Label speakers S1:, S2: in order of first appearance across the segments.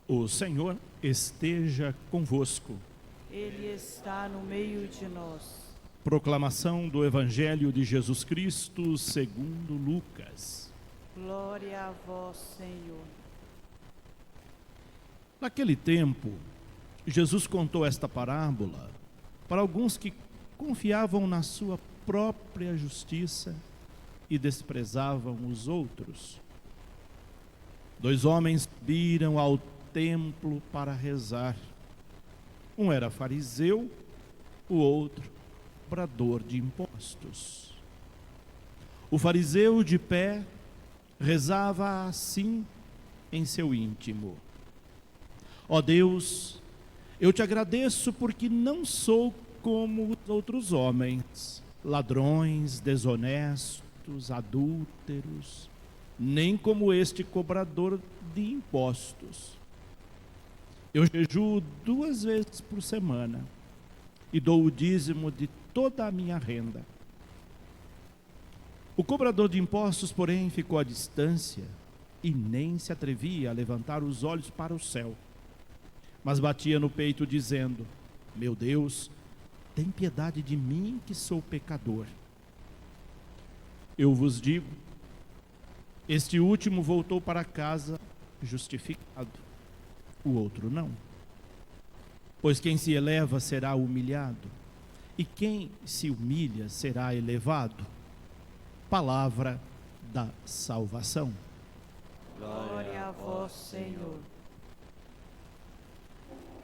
S1: O Senhor esteja convosco.
S2: Ele está no meio de nós.
S1: Proclamação do Evangelho de Jesus Cristo segundo Lucas.
S2: Glória a vós, Senhor.
S1: Naquele tempo, Jesus contou esta parábola para alguns que confiavam na sua própria justiça e desprezavam os outros. 2 homens subiram ao templo para rezar. Um era fariseu, o outro cobrador de impostos. O fariseu, de pé, rezava assim em seu íntimo: ó Deus, eu te agradeço porque não sou como os outros homens, ladrões, desonestos, adúlteros, nem como este cobrador de impostos. Eu jejuo 2 vezes por semana e dou o dízimo de toda a minha renda. O cobrador de impostos, porém, ficou à distância e nem se atrevia a levantar os olhos para o céu, mas batia no peito dizendo: meu Deus, tem piedade de mim que sou pecador. Eu vos digo, este último voltou para casa justificado, o outro não. Pois quem se eleva será humilhado, e quem se humilha será elevado. Palavra da salvação.
S2: Glória a vós, Senhor.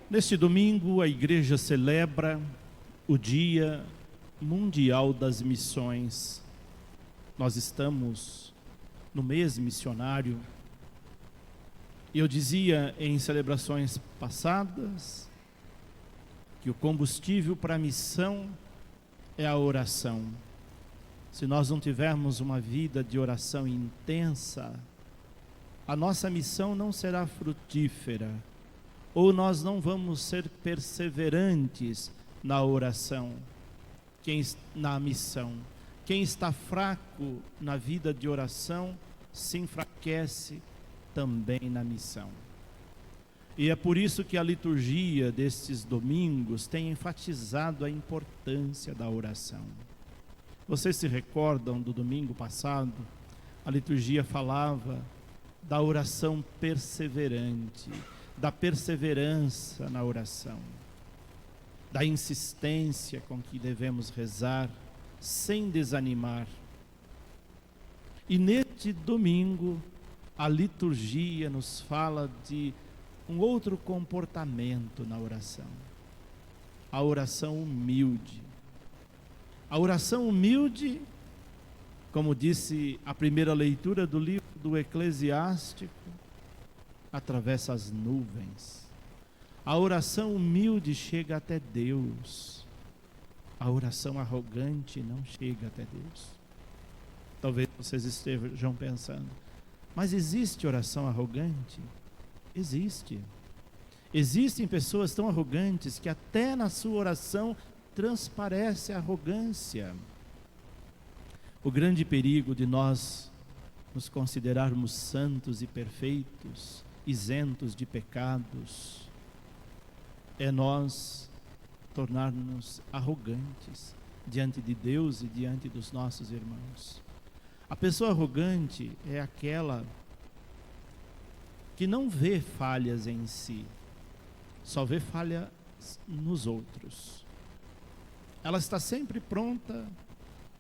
S1: Neste domingo, a igreja celebra o Dia Mundial das Missões. Nós estamos no mês missionário. E eu dizia em celebrações passadas que o combustível para a missão é a oração. Se nós não tivermos uma vida de oração intensa, a nossa missão não será frutífera, ou nós não vamos ser perseverantes na oração, na missão. Quem está fraco na vida de oração se enfraquece também na missão. E é por isso que a liturgia destes domingos tem enfatizado a importância da oração. Vocês se recordam do domingo passado? A liturgia falava da oração perseverante, da perseverança na oração, da insistência com que devemos rezar sem desanimar. E neste domingo, a liturgia nos fala de um outro comportamento na oração. A oração humilde. A oração humilde, como disse a primeira leitura do livro do Eclesiástico, atravessa as nuvens. A oração humilde chega até Deus. A oração arrogante não chega até Deus. Talvez vocês estejam pensando: mas existe oração arrogante? Existe. Existem pessoas tão arrogantes que até na sua oração transparece a arrogância. O grande perigo de nós nos considerarmos santos e perfeitos, isentos de pecados, é nós tornar-nos arrogantes diante de Deus e diante dos nossos irmãos. A pessoa arrogante é aquela que não vê falhas em si, só vê falhas nos outros. Ela está sempre pronta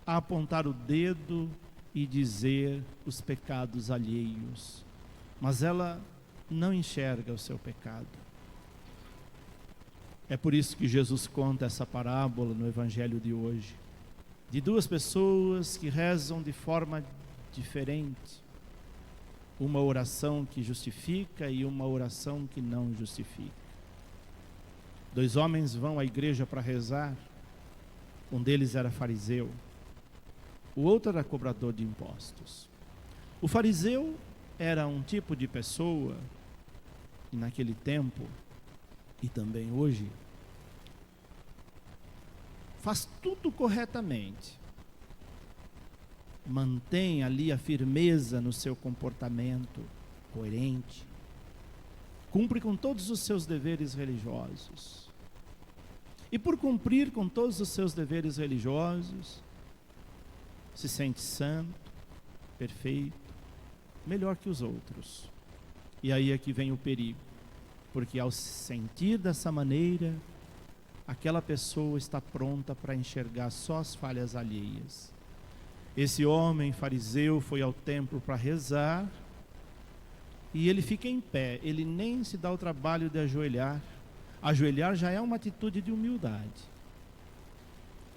S1: a apontar o dedo e dizer os pecados alheios, mas ela não enxerga o seu pecado. É por isso que Jesus conta essa parábola no Evangelho de hoje, de 2 pessoas que rezam de forma diferente. Uma oração que justifica e uma oração que não justifica. 2 homens vão à igreja para rezar. Um deles era fariseu, o outro era cobrador de impostos. O fariseu era um tipo de pessoa, e naquele tempo, e também hoje, faz tudo corretamente, mantém ali a firmeza no seu comportamento coerente, cumpre com todos os seus deveres religiosos. E por cumprir com todos os seus deveres religiosos, se sente santo, perfeito, melhor que os outros. E aí é que vem o perigo, porque ao se sentir dessa maneira, aquela pessoa está pronta para enxergar só as falhas alheias. Esse homem fariseu foi ao templo para rezar, e ele fica em pé, ele nem se dá o trabalho de ajoelhar. Ajoelhar já é uma atitude de humildade.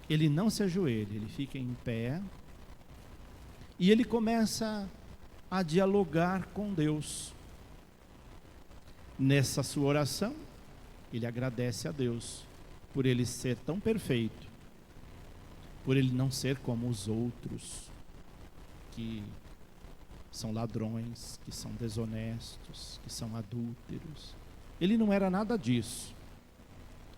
S1: Ele não se ajoelha, ele fica em pé, e ele começa a dialogar com Deus. Nessa sua oração, ele agradece a Deus por ele ser tão perfeito, por ele não ser como os outros, que são ladrões, que são desonestos, que são adúlteros. Ele não era nada disso.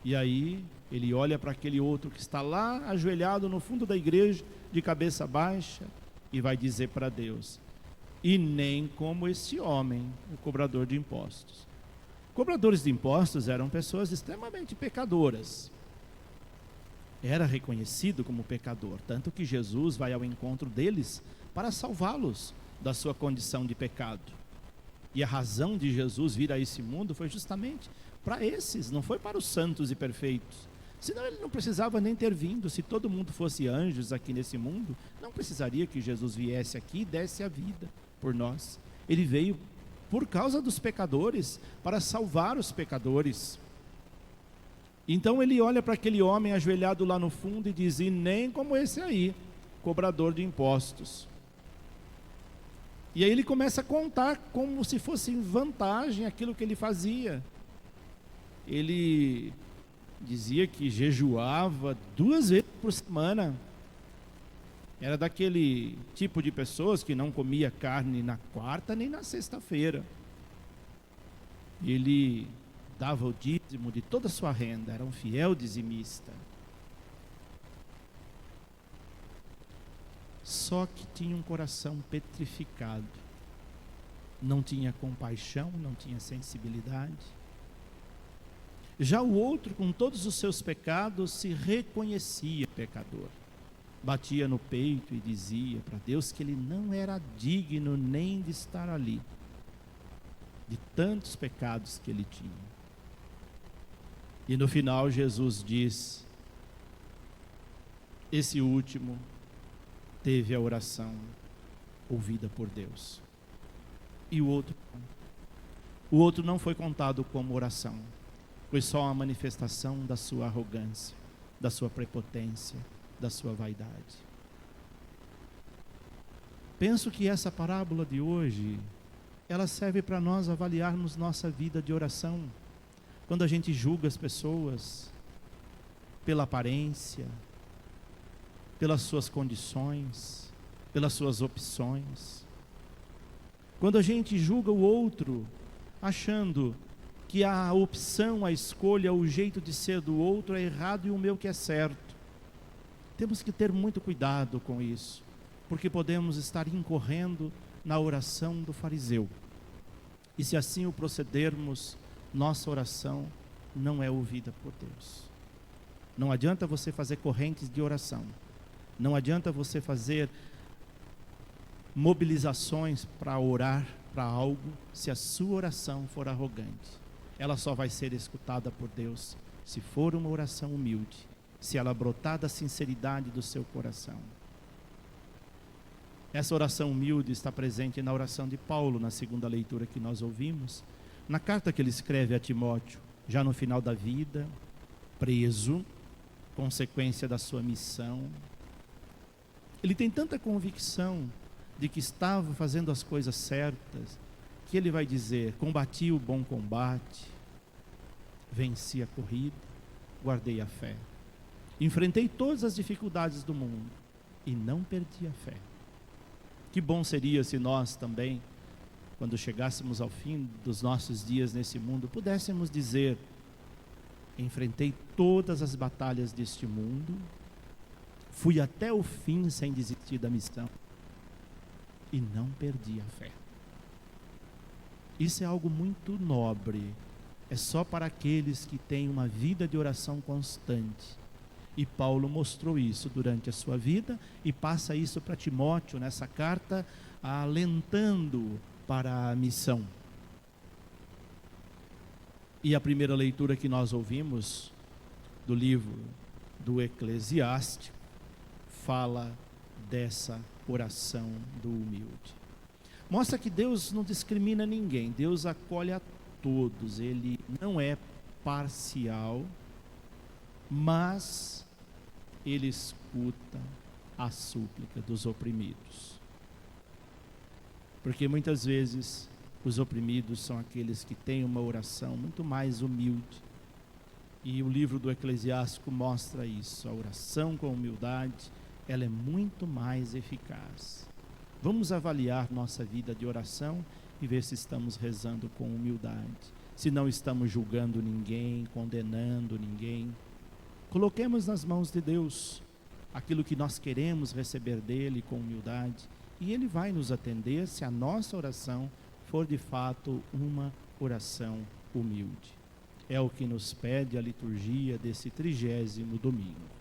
S1: E aí ele olha para aquele outro que está lá ajoelhado no fundo da igreja, de cabeça baixa, e vai dizer para Deus: e nem como esse homem, o cobrador de impostos. Cobradores de impostos eram pessoas extremamente pecadoras. Era reconhecido como pecador, tanto que Jesus vai ao encontro deles para salvá-los da sua condição de pecado. E a razão de Jesus vir a esse mundo foi justamente para esses, não foi para os santos e perfeitos. Senão ele não precisava nem ter vindo. Se todo mundo fosse anjos aqui nesse mundo, não precisaria que Jesus viesse aqui e desse a vida por nós. Ele veio por causa dos pecadores, para salvar os pecadores. Então ele olha para aquele homem ajoelhado lá no fundo e diz: e nem como esse aí, cobrador de impostos. E aí ele começa a contar como se fosse em vantagem aquilo que ele fazia. Ele dizia que jejuava 2 vezes por semana. Era daquele tipo de pessoas que não comia carne na quarta nem na sexta-feira. Ele dava o dízimo de toda a sua renda, era um fiel dizimista. Só que tinha um coração petrificado. Não tinha compaixão, não tinha sensibilidade. Já o outro, com todos os seus pecados, se reconhecia pecador. Batia no peito e dizia para Deus que ele não era digno nem de estar ali, de tantos pecados que ele tinha. E no final Jesus diz: esse último teve a oração ouvida por Deus. E o outro não foi contado como oração, foi só uma manifestação da sua arrogância, da sua prepotência, da sua vaidade. Penso que essa parábola de hoje, ela serve para nós avaliarmos nossa vida de oração. Quando a gente julga as pessoas pela aparência, pelas suas condições, pelas suas opções. Quando a gente julga o outro, achando que a opção, a escolha, o jeito de ser do outro é errado e o meu que é certo. Temos que ter muito cuidado com isso, porque podemos estar incorrendo na oração do fariseu. E se assim o procedermos, nossa oração não é ouvida por Deus. Não adianta você fazer correntes de oração. Não adianta você fazer mobilizações para orar para algo, se a sua oração for arrogante. Ela só vai ser escutada por Deus se for uma oração humilde, se ela brotar da sinceridade do seu coração. Essa oração humilde está presente na oração de Paulo, na segunda leitura que nós ouvimos, na carta que ele escreve a Timóteo, já no final da vida, preso, consequência da sua missão. Ele tem tanta convicção de que estava fazendo as coisas certas, que ele vai dizer: combati o bom combate, venci a corrida, guardei a fé. Enfrentei todas as dificuldades do mundo e não perdi a fé. Que bom seria se nós também, quando chegássemos ao fim dos nossos dias nesse mundo, pudéssemos dizer: enfrentei todas as batalhas deste mundo, fui até o fim sem desistir da missão e não perdi a fé. Isso é algo muito nobre. É só para aqueles que têm uma vida de oração constante. E Paulo mostrou isso durante a sua vida e passa isso para Timóteo nessa carta, alentando para a missão. E a primeira leitura que nós ouvimos do livro do Eclesiástico fala dessa oração do humilde. Mostra que Deus não discrimina ninguém, Deus acolhe a todos, Ele não é parcial, mas Ele escuta a súplica dos oprimidos. Porque muitas vezes os oprimidos são aqueles que têm uma oração muito mais humilde. E o livro do Eclesiástico mostra isso. A oração com humildade, ela é muito mais eficaz. Vamos avaliar nossa vida de oração e ver se estamos rezando com humildade. Se não estamos julgando ninguém, condenando ninguém. Coloquemos nas mãos de Deus aquilo que nós queremos receber dele com humildade. E Ele vai nos atender se a nossa oração for de fato uma oração humilde. É o que nos pede a liturgia desse 30º domingo.